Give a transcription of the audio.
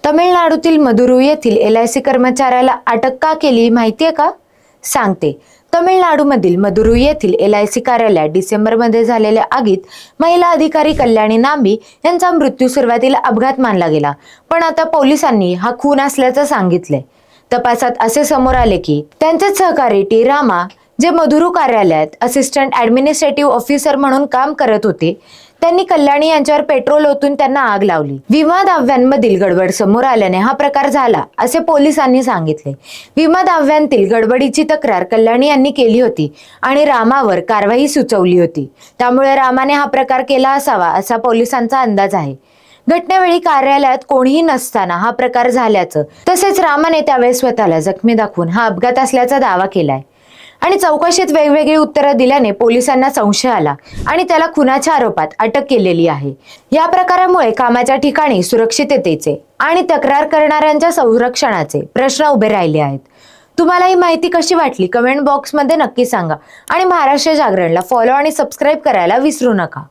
तमिळनाडूतील मदुरू येथील LIC कर्मचाऱ्याला अटक का केली माहितीये का? सांगते. तमिळनाडूमधील मदुरू येथील LIC कार्यालयात डिसेंबरमध्ये झालेल्या आगीत महिला अधिकारी कल्याणी नांबी यांचा मृत्यू सुरुवातीला अपघात मानला गेला, पण आता पोलिसांनी हा खून असल्याचं सांगितलंय. तपासात असे समोर आले की त्यांचे सहकारी टी रामा, जे मदुरू कार्यालयात असिस्टंट ऍडमिनिस्ट्रेटिव्ह ऑफिसर म्हणून काम करत होते, त्यांनी कल्याणी यांच्यावर पेट्रोल ओतून त्यांना आग लावली. विमा दाव्यांमधील गडबड समोर आल्याने हा प्रकार झाला, असे पोलिसांनी सांगितले. विमा दाव्यांतील गडबडीची तक्रार कल्याणी यांनी केली होती आणि रामावर कारवाई सुचवली होती. त्यामुळे रामाने हा प्रकार केला असावा, असा पोलिसांचा अंदाज आहे. घटनेवेळी कार्यालयात कोणीही नसताना हा प्रकार झाल्याचं, तसेच रामाने त्यावेळेस स्वतःला जखमी दाखवून हा अपघात असल्याचा दावा केलाय. आणि चौकशीत वेगवेगळी उत्तरं दिल्याने पोलिसांना संशय आला आणि त्याला खुनाच्या आरोपात अटक केलेली आहे. या प्रकारामुळे कामाच्या ठिकाणी सुरक्षिततेचे आणि तक्रार करणाऱ्यांच्या संरक्षणाचे प्रश्न उभे राहिले आहेत. तुम्हाला ही माहिती कशी वाटली कमेंट बॉक्समध्ये नक्की सांगा आणि महाराष्ट्र जागरणला फॉलो आणि सबस्क्राईब करायला विसरू नका.